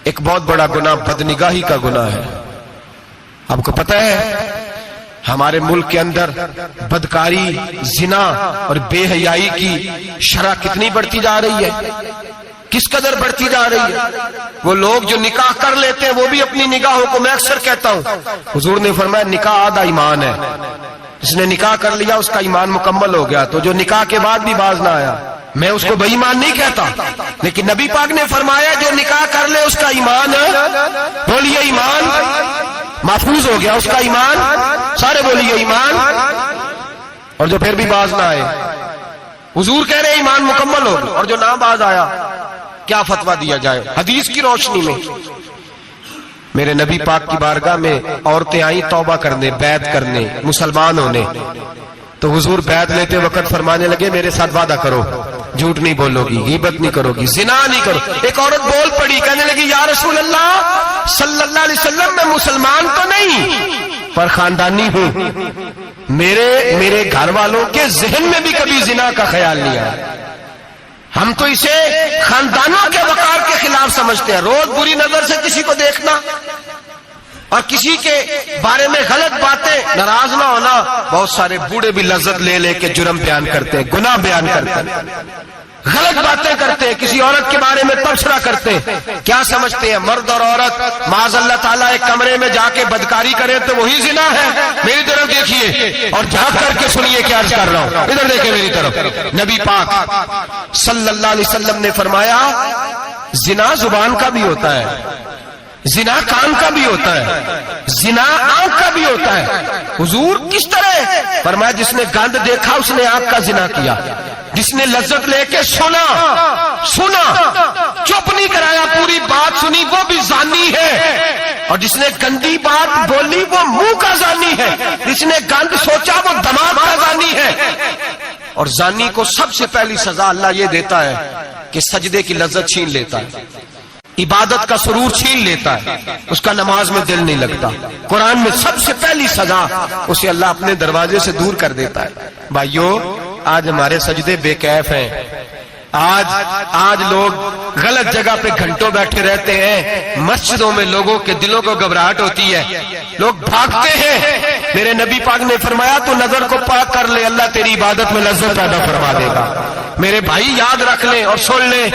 ایک بہت بڑا گناہ بدنگاہی کا گناہ ہے. آپ کو پتہ ہے ہمارے ملک کے اندر بدکاری، زنا اور بے حیائی کی شرح کتنی بڑھتی جا رہی ہے، کس قدر بڑھتی جا رہی ہے. وہ لوگ جو نکاح کر لیتے ہیں وہ بھی اپنی نگاہوں کو، میں اکثر کہتا ہوں، حضور نے فرمایا نکاح آدھا ایمان ہے. جس نے نکاح کر لیا اس کا ایمان مکمل ہو گیا. تو جو نکاح کے بعد بھی باز نہ آیا، میں اس کو بے ایمان نہیں کہتا، لیکن نبی پاک نے فرمایا جو نکاح کر لے اس کا ایمان، بولیے ایمان محفوظ ہو گیا، اس کا ایمان، سارے بولیے ایمان. اور جو پھر بھی باز نہ آئے، حضور کہہ رہے ایمان مکمل ہو گیا. اور جو نہ باز آیا کیا فتویٰ دیا جائے حدیث کی روشنی میں؟ میرے نبی پاک کی بارگاہ میں عورتیں آئیں توبہ کرنے، بیعت کرنے، مسلمان ہونے. تو حضور بیعت لیتے وقت فرمانے لگے میرے ساتھ وعدہ کرو، جھوٹ نہیں بولو گی، غیبت نہیں کرو گی، زنا نہیں کرو. ایک عورت بول پڑی، کہنے لگی یا رسول اللہ صلی اللہ علیہ وسلم میں مسلمان تو نہیں پر خاندانی ہوں، میرے گھر والوں کے ذہن میں بھی کبھی زنا کا خیال نہیں آیا. ہم تو اسے خاندانوں کے وقار کے خلاف سمجھتے ہیں. روز بری نظر سے کسی کو دیکھنا اور کسی کے بارے میں غلط باتیں، ناراض نہ ہونا. بہت سارے بوڑھے بھی لذت لے لے کے جرم بیان کرتے ہیں، گناہ بیان کرتے ہیں، غلط باتیں کرتے ہیں، کسی عورت کے بارے میں تبصرہ کرتے ہیں. کیا سمجھتے ہیں مرد اور عورت معاذ اللہ تعالیٰ ایک کمرے میں جا کے بدکاری کرے تو وہی زنا ہے؟ میری طرف دیکھیے اور جھانک کر کے سنیے کیا عرض کر رہا ہوں، ادھر دیکھیں میری طرف. نبی پاک صلی اللہ علیہ وسلم نے فرمایا زنا زبان کا بھی ہوتا ہے، زنا کان کا بھی ہوتا ہے، زنا آنکھ کا بھی ہوتا ہے. حضور کس طرح؟ فرمایا جس نے گند دیکھا اس نے آنکھ کا زنا کیا، جس نے لذت لے کے سنا چپ نہیں کرایا، پوری بات سنی، وہ بھی زانی ہے. اور جس نے گندی بات بولی وہ منہ کا زانی ہے، جس نے گند سوچا وہ دماغ کا زانی ہے. اور زانی کو سب سے پہلی سزا اللہ یہ دیتا ہے کہ سجدے کی لذت چھین لیتا ہے، عبادت کا سرور چھین لیتا ہے، اس کا نماز میں دل نہیں لگتا. قرآن میں سب سے پہلی سزا اسے اللہ اپنے دروازے سے دور کر دیتا ہے. بھائیو آج ہمارے سجدے بے کیف ہیں، آج لوگ غلط جگہ پہ گھنٹوں بیٹھے رہتے ہیں. مسجدوں میں لوگوں کے دلوں کو گھبراہٹ ہوتی ہے، لوگ بھاگتے ہیں. میرے نبی پاک نے فرمایا تو نظر کو پاک کر لے، اللہ تیری عبادت میں لذت پیدا فرما دے گا. میرے بھائی یاد رکھ لیں اور سن لیں،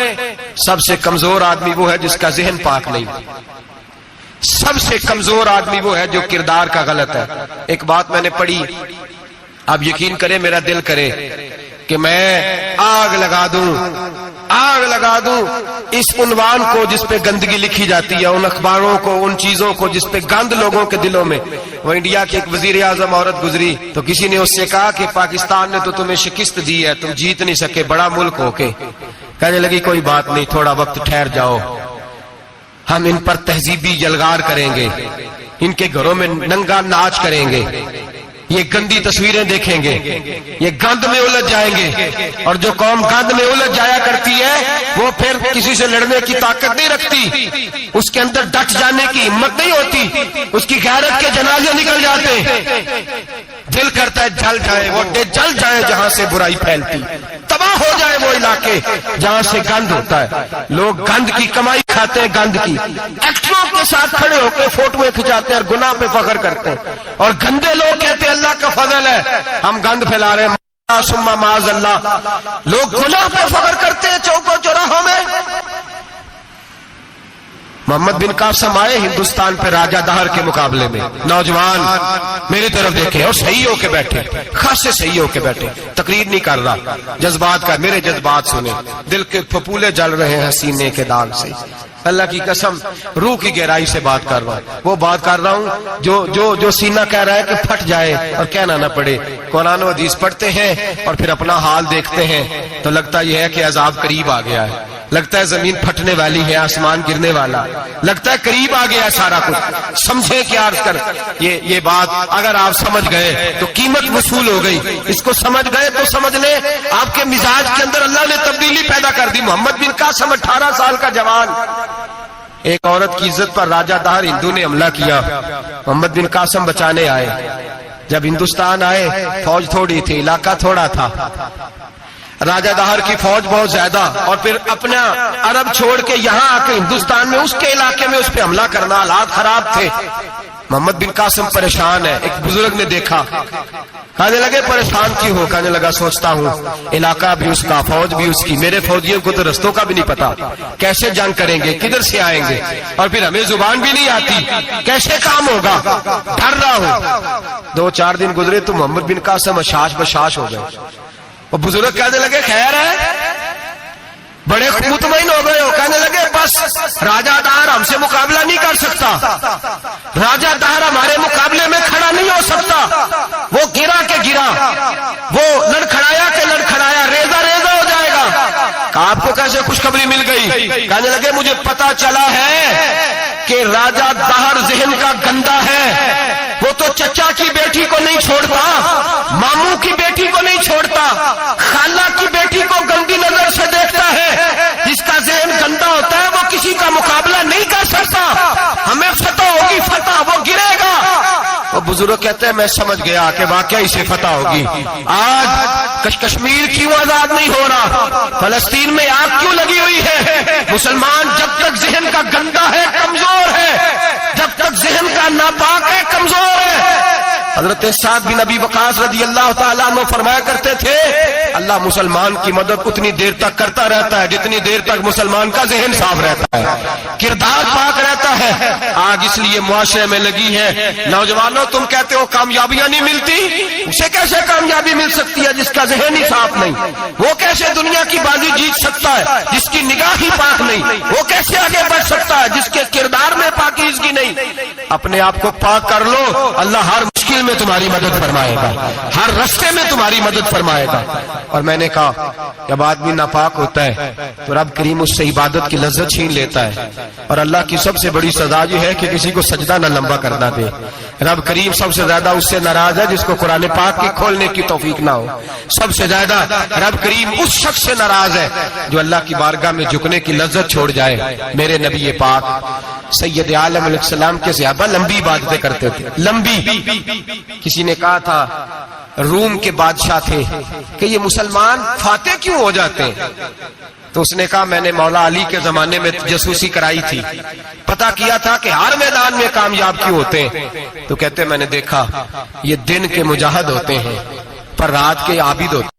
سب سے کمزور آدمی وہ ہے جس کا ذہن پاک نہیں. سب سے کمزور آدمی وہ ہے جو کردار کا غلط ہے. ایک بات میں نے پڑھی، آپ یقین کریں میرا دل کرے کہ میں آگ لگا دوں اس عنوان کو جس پہ گندگی لکھی جاتی ہے، ان اخباروں کو، ان چیزوں کو جس پہ گند لوگوں کے دلوں میں. وہ انڈیا کی ایک وزیر اعظم عورت گزری تو کسی نے اس سے کہا کہ پاکستان نے تو تمہیں شکست دی ہے، تم جیت نہیں سکے بڑا ملک ہو کے. کہنے لگی کوئی بات نہیں، تھوڑا وقت ٹھہر جاؤ، ہم ان پر تہذیبی یلغار کریں گے، ان کے گھروں میں ننگا ناچ کریں گے، یہ گندی تصویریں دیکھیں گے، یہ گند میں الجھ جائیں گے. اور جو قوم گند میں الجھ جایا کرتی ہے وہ پھر کسی سے لڑنے کی طاقت نہیں رکھتی، اس کے اندر ڈٹ جانے کی ہمت نہیں ہوتی، اس کی غیرت کے جنازے نکل جاتے ہیں. دل کرتا ہے جل جائے وہ جل جائے جہاں سے برائی پھیلتی، تباہ ہو جائے وہ علاقے جہاں سے گند ہوتا ہے. لوگ گند کی کمائی کھاتے ہیں، گند کی ایکٹروں کے ساتھ کھڑے ہو کے فوٹویں کھچاتے ہیں اور گناہ پہ فخر کرتے ہیں. اور گندے لوگ کہتے ہیں اللہ کا فضل ہے ہم گند پھیلا رہے ہیں، ثم معاذ اللہ. لوگ گناہ پہ فخر کرتے ہیں چوکوں چوراہوں میں. محمد بن قاسم آئے ہندوستان پہ راجہ دہر کے مقابلے میں، نوجوان میری طرف دیکھیں اور صحیح ہو کے بیٹھے، خاصے صحیح ہو کے بیٹھے، تقریر نہیں کر رہا، جذبات کا، میرے جذبات سنیں، دل کے پھپولے جل رہے ہیں سینے کے داغ سے. اللہ کی قسم روح کی گہرائی سے بات کر رہا ہوں، وہ بات کر رہا ہوں جو سینہ کہہ رہا ہے کہ پھٹ جائے اور کہنا نہ پڑے. قرآن و حدیث پڑھتے ہیں اور پھر اپنا حال دیکھتے ہیں تو لگتا یہ ہے کہ عذاب قریب آ گیا ہے، لگتا ہے زمین پھٹنے والی ہے، آسمان گرنے والا، لگتا ہے قریب آ گیا سارا کچھ. سمجھے کیا عرض کر یہ بات اگر آپ سمجھ گئے تو قیمت وصول ہو گئی. اس کو سمجھ گئے تو سمجھ لیں آپ کے مزاج کے اندر اللہ نے تبدیلی پیدا کر دی. محمد بن قاسم 18 سال کا جوان، ایک عورت کی عزت پر راجہ دہر ہندو نے حملہ کیا، محمد بن قاسم بچانے آئے. جب ہندوستان آئے فوج تھوڑی تھی، علاقہ تھوڑا تھا، راجہ دہر کی فوج بہت زیادہ، اور پھر اپنا عرب چھوڑ کے یہاں آ کے ہندوستان میں اس کے علاقے میں اس پہ حملہ کرنا، حالات خراب تھے۔ محمد بن قاسم پریشان ہے۔ ایک بزرگ نے دیکھا، کہنے لگے پریشان کیوں ہو؟ کہنے لگا سوچتا ہوں علاقہ بھی اس کا، فوج بھی اس کی، میرے فوجیوں کو تو رستوں کا بھی نہیں پتا، کیسے جنگ کریں گے، کدھر سے آئیں گے، اور پھر ہمیں زبان بھی نہیں آتی، کیسے کام ہوگا، ڈر رہا ہوں۔ 2-4 دن گزرے تو محمد بن قاسم اشاش بشاش ہو گئے۔ وہ بزرگ کہنے لگے خیر ہے؟ بڑے مطمئن ہو گئے ہو؟ کہنے لگے بس راجہ دہر ہم سے مقابلہ نہیں کر سکتا، راجہ دہر ہمارے مقابلے میں کھڑا نہیں ہو سکتا، وہ گرا کے گرا، وہ لڑکھڑایا کے لڑکھڑایا، ریزہ ریزہ ہو جائے گا۔ کہا آپ کو کیسے خوشخبری مل گئی؟ کہنے لگے مجھے پتا چلا ہے کہ راجہ دہر ذہن کا گندا ہے، وہ تو چچا کی بیٹی کو نہیں چھوڑتا، ماموں کی بیٹی کو نہیں چھوڑتا، خالہ کی بیٹی کو گندی نظر سے دیکھتا ہے۔ جس کا ذہن گندا ہوتا ہے وہ کسی کا مقابلہ نہیں کر سکتا، ہمیں فتح ہوگی، فتح، وہ گرے گا۔ وہ بزرگ کہتے ہیں میں سمجھ گیا کہ واقعی اسے فتح ہوگی۔ آج کشمیر کیوں آزاد نہیں ہو رہا، فلسطین میں آگ کیوں لگی ہوئی ہے؟ مسلمان جب تک ذہن کا گندا ہے کمزور ہے، جب تک ذہن کا ناپاک ہے کمزور ہے۔ حضرت سعد بن ابی وقاص رضی اللہ تعالیٰ عنہ فرمایا کرتے تھے اللہ مسلمان کی مدد اتنی دیر تک کرتا رہتا ہے جتنی دیر تک مسلمان کا ذہن صاف رہتا ہے، کردار پاک رہتا ہے۔ آگ اس لیے معاشرے میں لگی ہے، نوجوانوں تم کہتے ہو کامیابیاں نہیں ملتی، اسے کیسے کامیابی مل سکتی ہے جس کا ذہن ہی صاف نہیں؟ وہ کیسے دنیا کی بازی جیت سکتا ہے جس کی نگاہ ہی پاک نہیں؟ وہ کیسے آگے بڑھ سکتا ہے جس کے کردار میں پاکیزگی نہیں؟ اپنے آپ کو پاک کر لو، اللہ ہر مشکل میں تمہاری مدد فرمائے گا، ہر رستے میں تمہاری مدد فرمائے گا۔ اور میں نے کہا جب آدمی ناپاک ہوتا ہے تو رب کریم اس سے عبادت کی لذت چھین لیتا ہے، اور اللہ کی سب سے بڑی سزا یہ ہے کہ کسی کو سجدہ نہ لمبا کرنا دے۔ رب کریم سب سے زیادہ اس سے ناراض ہے جس کو قرآن پاک کی کھولنے کی توفیق نہ ہو۔ سب سے زیادہ رب کریم اس شخص سے ناراض ہے جو اللہ کی بارگاہ میں جھکنے کی لذت چھوڑ جائے۔ میرے نبی پاک سید عالم علیہ السلام کے صحابہ لمبی عبادتیں کرتے تھے، لمبی۔ کسی نے کہا تھا روم کے بادشاہ تھے کہ یہ مسلمان فاتح کیوں ہو جاتے ہیں؟ تو اس نے کہا میں نے مولا علی کے زمانے میں جاسوسی کرائی تھی، پتا کیا تھا کہ ہر میدان میں کامیاب کیوں ہوتے ہیں۔ تو کہتے میں نے دیکھا یہ دن کے مجاہد ہوتے ہیں پر رات کے عابد ہوتے ہیں۔